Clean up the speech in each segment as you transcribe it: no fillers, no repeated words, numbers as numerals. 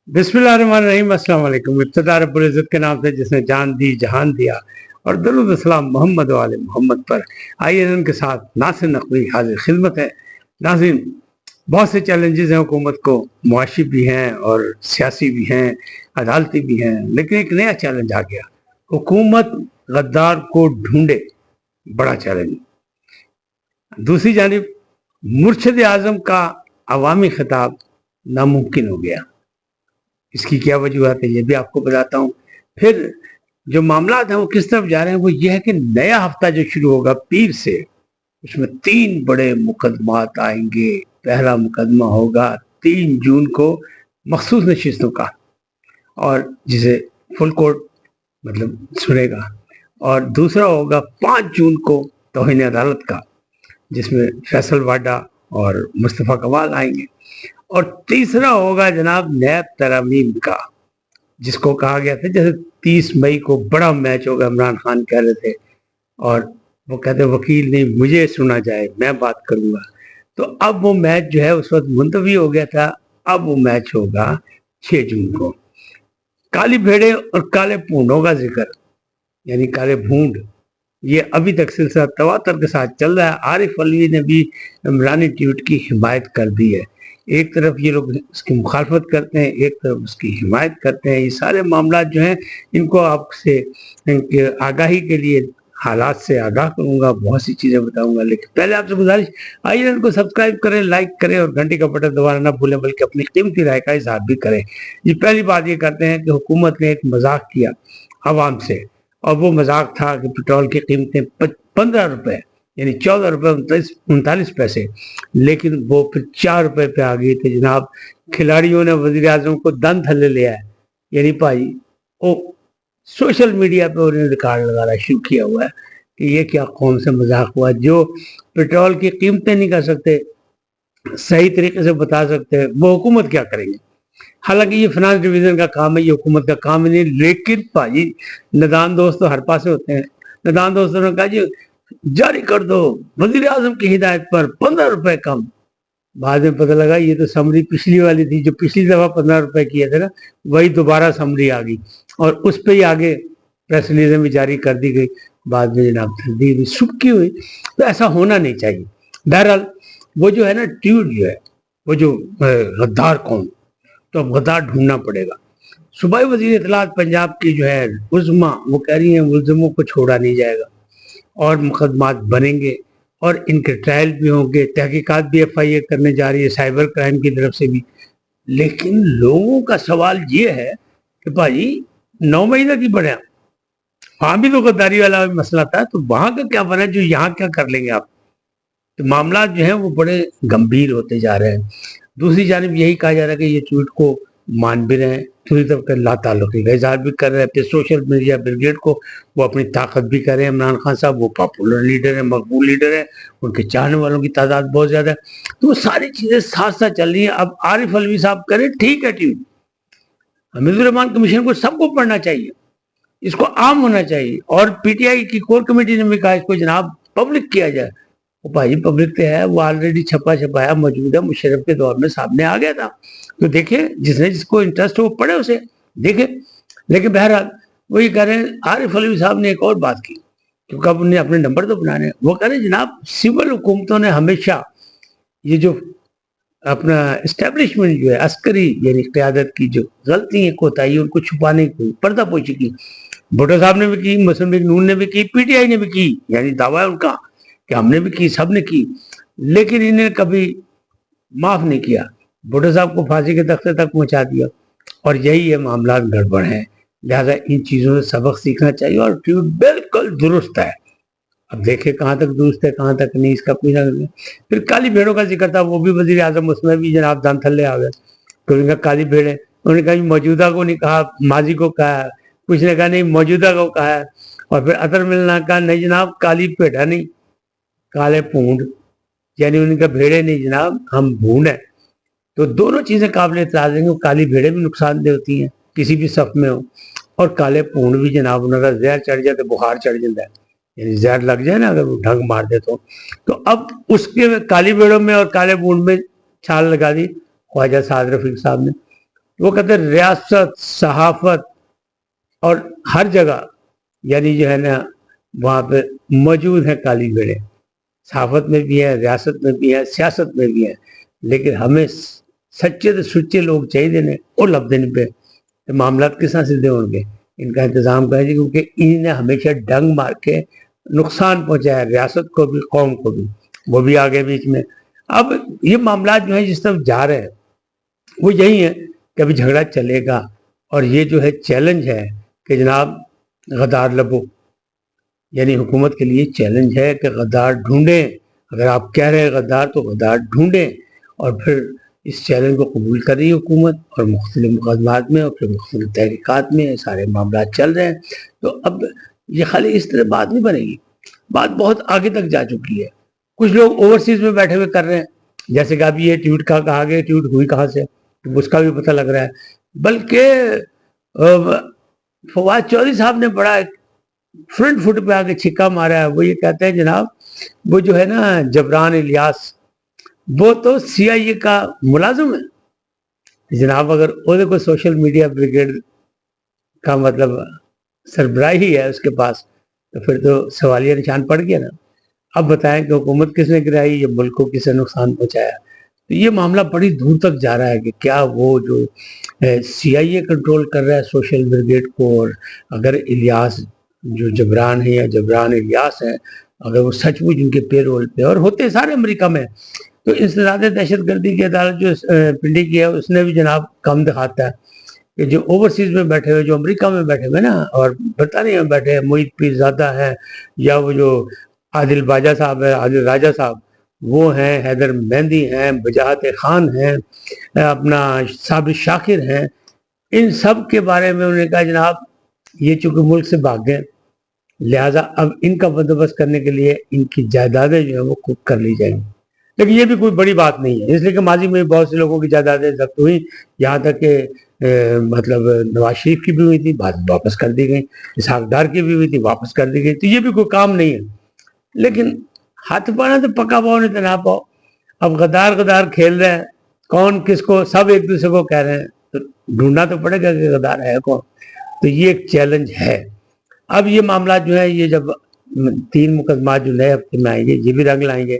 बिस्मिल्लाहिर्रहमानिर्रहीम। अस्सलाम वालेकुम। इब्तिदा रब्बुल इज़्ज़त के नाम से जिसने जान दी जहान दिया, और दरूद सलाम मोहम्मद वाले मोहम्मद पर। आइए उनके साथ नासिर नकवी हाजिर खिदमत है। नाज़रीन, बहुत से चैलेंजेस हैं हुकूमत को, मुआशी भी हैं और सियासी भी हैं, अदालती भी हैं, लेकिन एक नया चैलेंज आ गया। हुकूमत गद्दार को ढूंढे, बड़ा चैलेंज। दूसरी जानिब मुर्शिद आजम का अवामी खिताब नामुमकिन हो गया। इसकी क्या वजूहत है ये भी आपको बताता हूँ। फिर जो मामला हैं वो किस तरफ जा रहे हैं, वो ये है कि नया हफ्ता जो शुरू होगा पीर से, उसमें 3 बड़े मुकदमात आएंगे। पहला मुकदमा होगा 3 जून को मखसूस नशिस्तों का, और जिसे फुल कोर्ट मतलब सुनेगा, और दूसरा होगा 5 जून को तौहीन अदालत का, जिसमें फैसल वाडा और मुस्तफ़ा कमाल आएंगे, और तीसरा होगा जनाब नैब तरमीम का, जिसको कहा गया था जैसे 30 मई को बड़ा मैच होगा, इमरान खान कह रहे थे, और वो कहते वकील नहीं मुझे सुना जाए मैं बात करूंगा। तो अब वो मैच जो है उस वक्त मुलतवी हो गया था, अब वो मैच होगा 6 जून को। काली भेड़े और काले भूंडों का जिक्र, यानी काले भूंड, ये अभी तक सिलसिला तवातर के साथ चल रहा है। आरिफ अलवी ने भी इमरानी ट्वीट की हिमायत कर दी है। एक तरफ ये लोग इसकी मुखालफत करते हैं, एक तरफ उसकी हिमायत करते हैं। ये सारे मामला जो हैं इनको आपसे इनके आगाही के लिए हालात से आगाह करूंगा, बहुत सी चीज़ें बताऊंगा, लेकिन पहले आपसे गुजारिश, आइए इनको सब्सक्राइब करें, लाइक करें और घंटी का बटन दबाना ना भूलें, बल्कि अपनी कीमती राय का इजहार भी करें। ये पहली बात ये करते हैं कि हुकूमत ने एक मजाक किया आवाम से, और वो मजाक था कि पेट्रोल की कीमतें 15 रुपए, यानी 14 रुपए 39 पैसे, लेकिन वो फिर 4 रुपए पे आ गई थी जनाब। खिलाड़ियों ने वजीर आजम को दम थल्ले लिया है, यानी भाई वो सोशल मीडिया पे उन्होंने रिकॉर्ड लगाना शुरू किया हुआ है कि ये क्या कौम से मजाक हुआ। जो पेट्रोल की कीमतें नहीं कर सकते, सही तरीके से बता सकते, वो हुकूमत क्या करेंगे। हालांकि ये फाइनेंस डिवीजन का काम है, ये हुकूमत का काम नहीं, लेकिन भाई नदान दोस्त तो हर पास होते हैं। नदान दोस्तों ने कहा जी जारी कर दो वजीर आजम की हिदायत पर 15 रुपए कम। बाद में पता लगा ये तो समरी पिछली वाली थी, जो पिछली दफा 15 रुपए किए थे ना, वही दोबारा समरी आ गई, और उस पर ही आगे प्रेस रिलीज भी जारी कर दी गई। बाद में जनाब ठंडी हुई, सुबकी हुई। तो ऐसा होना नहीं चाहिए। बहरहाल वो जो है ना ट्यूट जो है, वो जो गद्दार कौन, तो अब गद्दार ढूंढना पड़ेगा। सूबाई वजीर इत्तलात पंजाब की जो है उज़्मा, वो कह रही है मुलजिमों को छोड़ा नहीं जाएगा और मुकदमात बनेंगे और इनके ट्रायल भी होंगे, तहकीकात भी FIA करने जा रही है साइबर क्राइम की तरफ से भी। लेकिन लोगों का सवाल ये है कि भाई 9 महीने की बढ़े, वहां भी तो गद्दारी वाला मसला था, तो वहां का क्या बना, जो यहाँ क्या कर लेंगे आप। तो मामला जो है वो बड़े गंभीर होते जा रहे हैं। दूसरी जानिब यही कहा जा रहा है कि ये ट्वीट को मान भी रहे हैं, दूसरी तरफ ला ताल्लुकी का इजहार भी कर रहे हैं। फिर सोशल मीडिया ब्रिगेड को वो अपनी ताकत भी कर रहे हैं। इमरान खान साहब वो पॉपुलर लीडर है, मकबूल लीडर है, उनके चाहने वालों की तादाद बहुत ज्यादा है। तो वो सारी चीजें साथ साथ चल रही हैं। अब आरिफ अलवी साहब करें, ठीक है ट्वीट, हमीदुर रहमान कमीशन को सबको पढ़ना चाहिए, इसको आम होना चाहिए, और PTI की कोर कमेटी ने भी कहा इसको जनाब पब्लिक किया जाए। वो भाई पब्लिक पे है, वो ऑलरेडी छपा छपाया मौजूद है, मुशर्रफ के दौर में सामने आ गया था। तो देखे, जिसने जिसको इंटरेस्ट हो वो पढ़े उसे देखे। लेकिन बहरहाल वो ये कह रहे हैं, आरिफ अलवी साहब ने एक और बात की, क्योंकि अब उन्हें अपने नंबर तो बनाने हैं। वो कह रहे हैं जनाब सिविल हुकूमतों ने हमेशा ये जो अपना इस्टेब्लिशमेंट जो है अस्करी यानी क़यादत की जो गलती है कोताही, उनको छुपाने की पर्दापोशी की। भुट्टो साहब ने भी की, मुस्लिम लीग नून ने भी की, PTI ने भी की, यानी दावा है उनका कि हमने भी की, सब ने की, लेकिन इन्हें कभी माफ नहीं किया। भुट्टो साहब को फांसी के तख्ते तक पहुंचा दिया, और यही ये मामला गड़बड़ है। लिहाजा इन चीज़ों से सबक सीखना चाहिए, और ट्वीट बिल्कुल दुरुस्त है। अब देखे कहाँ तक दुरुस्त है कहाँ तक नहीं, इसका कोई ना। फिर काली भेड़ों का जिक्र था, वो भी वजीर आजम, उसमें भी जनाब दान थल्ले आ गए। तो उनका काली भेड़े, उन्होंने कहा मौजूदा को नहीं कहा, माजी को कहा, कुछ ने कहा नहीं मौजूदा को कहा है, और फिर अतर मिलना कहा नहीं जनाब काली भेड़ा नहीं काले भूंड, यानी उनका भेड़े नहीं जनाब हम भूंड है। तो दोनों चीजें काबिल एतराज हैं। काली भेड़े भी नुकसानदेह होती हैं किसी भी सफ में हो, और काले भूंड भी जनाब उनका जहर चढ़ जाए तो बुखार चढ़ जाता है, यानी जहर लग जाए ना अगर वो ढंग मार दे तो अब उसके काली भेड़ों में और काले भूंड में छाल लगा दी ख्वाजा साद रफीक साहब ने। وہ کہتے ہیں ریاست صحافت اور ہر جگہ یعنی جو ہے نا وہاں پہ موجود ہیں کالی بھیڑیں، صحافت میں بھی ہیں، ریاست میں بھی ہیں، سیاست میں بھی ہیں، لیکن ہمیں سچے تو سچے لوگ چاہیے نے وہ لفظ پہ معاملات کس طرح سیدھے ہوں گے، ان کا انتظام کریں گے، کیونکہ انہوں نے ہمیشہ ڈنگ مار کے نقصان پہنچایا ریاست کو بھی قوم کو بھی، وہ بھی آگے بیچ میں۔ اب یہ معاملات جو ہیں جس طرف جا رہے ہیں وہ یہی ہے کہ ابھی جھگڑا چلے گا، اور یہ جو ہے چیلنج ہے کہ جناب غدار لبو، یعنی حکومت کے لیے چیلنج ہے کہ غدار ڈھونڈیں، اگر آپ کہہ رہے ہیں غدار تو غدار ڈھونڈیں، اور پھر اس چیلنج کو قبول کر رہی ہے حکومت، اور مختلف مقدمات میں اور پھر مختلف تحقیقات میں سارے معاملات چل رہے ہیں۔ تو اب یہ خالی اس طرح بات نہیں بنے گی، بات بہت آگے تک جا چکی ہے، کچھ لوگ اوورسیز میں بیٹھے ہوئے کر رہے ہیں، جیسے کہ اب یہ ٹویٹ کا کہا گیا، ٹویٹ ہوئی کہاں سے اس کا بھی پتہ لگ رہا ہے، بلکہ فواد چودھری صاحب نے بڑا فرنٹ فٹ پہ آگے چھکا مارا ہے، وہ یہ کہتے ہیں جناب وہ جو ہے نا جبران الیاس وہ تو سی آئی اے کا ملازم ہے جناب، اگر وہ کوئی سوشل میڈیا بریگیڈ کا مطلب سربراہی ہے اس کے پاس تو پھر تو سوالیہ نشان پڑ گیا نا۔ اب بتائیں کہ حکومت کس نے گرائی، یہ ملک کو کس نے نقصان پہنچایا؟ تو یہ معاملہ بڑی دور تک جا رہا ہے کہ کیا وہ جو سی آئی اے کنٹرول کر رہا ہے سوشل بریگیڈ کو، اور اگر الیاس جو جبران ہے یا جبران الیاس ہے اگر وہ سچ مچ ان کے پے رول پہ، اور ہوتے سارے امریکہ میں، تو انسداد دہشت گردی کی عدالت جو پنڈی کی ہے اس نے بھی جناب کم دکھاتا ہے کہ جو اوورسیز میں بیٹھے ہوئے، جو امریکہ میں بیٹھے ہوئے نا اور برطانیہ میں بیٹھے ہیں، محیط پیرزادہ ہیں، یا وہ جو عادل باجا صاحب ہے، عادل راجہ صاحب وہ ہیں، حیدر مہندی ہیں، بجاہت خان ہیں، اپنا صابر شاکر ہیں، ان سب کے بارے میں انہوں نے کہا جناب یہ چونکہ ملک سے بھاگ گئے لہٰذا اب ان کا بندوبست کرنے کے لیے ان کی جائیدادیں جو ہیں وہ کک کر لی جائیں گی، لیکن یہ بھی کوئی بڑی بات نہیں ہے، اس لیے کہ ماضی میں بہت سے لوگوں کی جائیدادیں ضبط ہوئی، یہاں تک کہ مطلب نواز شریف کی بھی ہوئی تھی، بعد واپس کر دی گئی، اسحاق ڈار کی بھی ہوئی تھی، واپس کر دی گئی، تو یہ بھی کوئی کام نہیں ہے، لیکن ہاتھ پانا تو پکا پاؤ نہیں تو نہ پاؤ، اب غدار غدار کھیل رہے ہیں، کون کس کو، سب ایک دوسرے کو کہہ رہے ہیں، تو ڈھونڈنا تو پڑے گا کہ غدار ہے کون، تو یہ ایک چیلنج ہے۔ اب یہ معاملات جو ہے یہ جب 3 مقدمات جو نئے ہفتے میں آئیں گے یہ بھی رنگ لائیں گے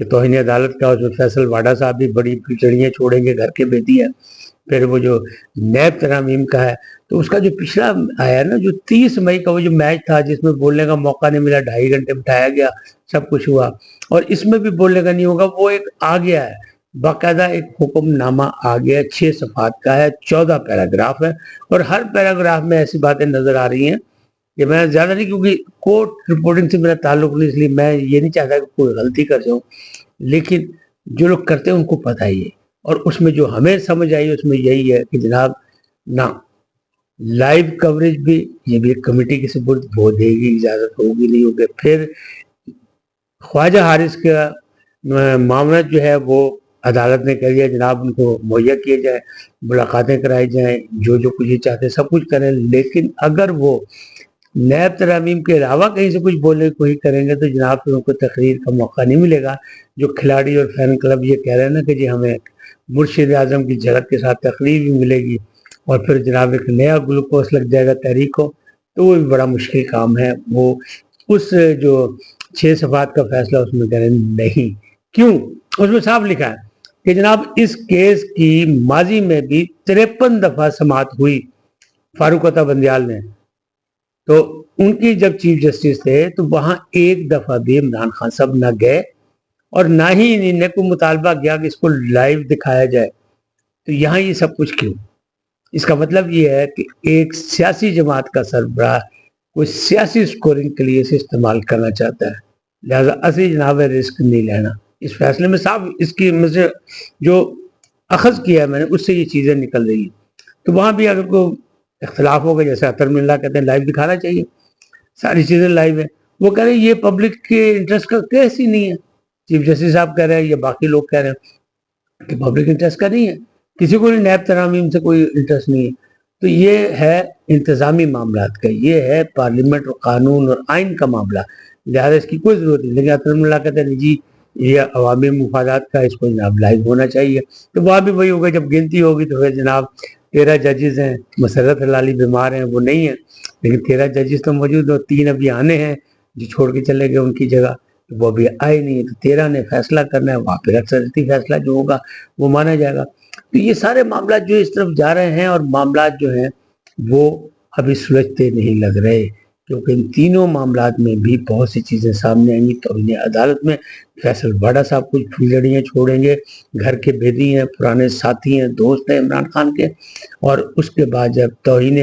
کہ توہین عدالت کا، اس میں فیصل واڈا صاحب بھی بڑی پھچڑیاں چھوڑیں گے، گھر کے بیٹی ہے، پھر وہ جو نیب ترامیم کا ہے تو اس کا جو پچھلا آیا نا جو 30 مئی کا وہ جو میچ تھا جس میں بولنے کا موقع نہیں ملا، 2.5 گھنٹے بٹھایا گیا، سب کچھ ہوا، اور اس میں بھی بولنے کا نہیں ہوگا، وہ ایک آ گیا ہے باقاعدہ ایک حکم نامہ آ گیا، 6 صفحات کا ہے، 14 پیراگراف ہے، اور ہر پیراگراف میں ایسی باتیں نظر آ رہی ہیں کہ میں زیادہ نہیں، کیونکہ کورٹ رپورٹنگ سے میرا تعلق نہیں، اس لیے میں یہ نہیں چاہتا کہ کوئی غلطی کر جاؤں، لیکن جو لوگ کرتے ہیں ان کو پتہ ہی ہے، اور اس میں جو ہمیں سمجھ آئی اس میں یہی ہے کہ جناب نہ لائیو کوریج بھی، یہ بھی ایک کمیٹی کی سپرد وہ دے گی، اجازت ہوگی نہیں ہوگی، پھر خواجہ حارث کا معاملہ جو ہے وہ عدالت نے کہہ دیا جناب ان کو مہیا کیے جائے، ملاقاتیں کرائی جائیں، جو جو کچھ چاہتے سب کچھ کریں، لیکن اگر وہ نیب ترامیم کے علاوہ کہیں سے کچھ بولنے کوئی کریں گے تو جناب پھر ان کو تقریر کا موقع نہیں ملے گا۔ جو کھلاڑی اور فین کلب یہ کہہ رہے ہیں نا کہ جی ہمیں مرشد اعظم کی جھلک کے ساتھ تقریر بھی ملے گی اور پھر جناب ایک نیا گلوکوز لگ جائے گا تحریک کو، تو وہ بھی بڑا مشکل کام ہے۔ وہ اس جو 6 صفحات کا فیصلہ اس میں کہہ رہے ہیں نہیں، کیوں؟ اس میں صاف لکھا ہے کہ جناب اس کیس کی ماضی میں بھی 53 دفعہ سماعت ہوئی، فاروق عطا بندیال نے، تو ان کی جب چیف جسٹس تھے تو وہاں ایک دفعہ بھی عمران خان صاحب نہ گئے اور نہ ہی انہوں نے کوئی مطالبہ کیا کہ اس کو لائیو دکھایا جائے، تو یہاں یہ سب کچھ کیوں؟ اس کا مطلب یہ ہے کہ ایک سیاسی جماعت کا سربراہ کوئی سیاسی سکورنگ کے لیے اسے استعمال کرنا چاہتا ہے، لہذا اصلی جناب رسک نہیں لینا۔ اس فیصلے میں صاحب اس کی مجھے جو اخذ کیا ہے میں نے اس سے یہ چیزیں نکل رہی ہیں، تو وہاں بھی اگر کوئی اختلاف ہوگا جیسے اطہر من اللہ کہتے ہیں لائیو دکھانا چاہیے، ساری چیزیں لائیو ہیں، وہ کہہ رہے ہیں یہ پبلک کے انٹرسٹ کا کیس ہی نہیں ہے، چیف جسٹس صاحب کہہ رہے ہیں یا باقی لوگ کہہ رہے ہیں کہ پبلک انٹرسٹ کا نہیں ہے، کسی کو نیب ترامیم سے کوئی انٹرسٹ نہیں ہے، تو یہ ہے انتظامی معاملات کا، یہ ہے پارلیمنٹ اور قانون اور آئین کا معاملہ، لہٰذا اس کی کوئی ضرورت نہیں، لیکن اطہر من اللہ کہتے ہیں جی یہ عوامی مفادات کا، اس کو جناب لائیو ہونا چاہیے، تو وہاں بھی وہی ہوگا، جب گنتی ہوگی تو پھر جناب 13 जजेस हैं, मसरत हलाली बीमार हैं, वो नहीं है, लेकिन 13 जजेस तो मौजूद हो, 3 अभी आने हैं जो छोड़ के चले गए उनकी जगह, तो वो अभी आए नहीं है, तो 13 ने फैसला करना है, वहाँ पे अक्सरती फैसला जो होगा वो माना जाएगा। तो ये सारे मामला जो इस तरफ जा रहे हैं, और मामला जो हैं वो अभी सुलझते नहीं लग रहे, क्योंकि इन तीनों मामलात में भी बहुत सी चीज़ें सामने आएंगी। तो इन्हें अदालत में फैसल वाडा साहब कुछ फुलझड़ियाँ छोड़ेंगे, घर के बेदी हैं, पुराने साथी हैं, दोस्त हैं इमरान खान के, और उसके बाद जब तौहीन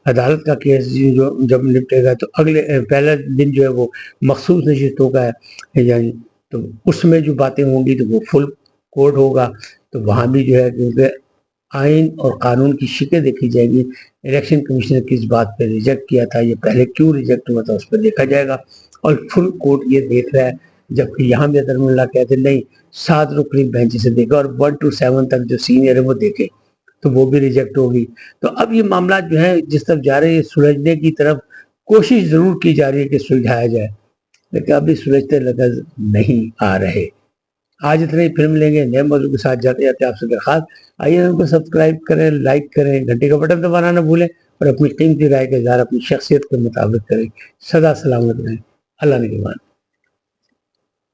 अदालत का केस जो जब निपटेगा तो अगले पहला दिन जो है वो मखसूस नशिस्तों का है, यानी तो उसमें जो बातें होंगी तो वो फुल कोर्ट होगा, तो वहाँ भी जो है क्योंकि आइन और कानून की शिकें देखी जाएगी। इलेक्शन कमीशन किस बात पे रिजेक्ट किया था, ये पहले क्यों रिजेक्ट हुआ था, उस पर देखा जाएगा, और फुल कोर्ट ये देख रहा है। जबकि यहाँ भी अदरमुल्ला कहते नहीं 7 रुकनी बेंच से देखा, और 1 to 7 तक जो सीनियर है वो देखे, तो वो भी रिजेक्ट होगी। तो अब ये मामला जो है जिस तरफ जा रहे हैं सुलझने की तरफ कोशिश जरूर की जा रही है कि सुलझाया जाए, लेकिन अभी सुलझते नजर नहीं आ रहे। आज इतने ही, फिल्म लेंगे नए मौजूद के साथ। जाते जाते आपसे दरखास्त, आइए उनको सब्सक्राइब करें, लाइक करें, घंटे का बटन दबाना ना भूलें, और अपनी कीमती राय का इज़हार अपनी शख्सियत के मुताबिक करें। सदा सलामत रहें। अल्लाह निगहबान।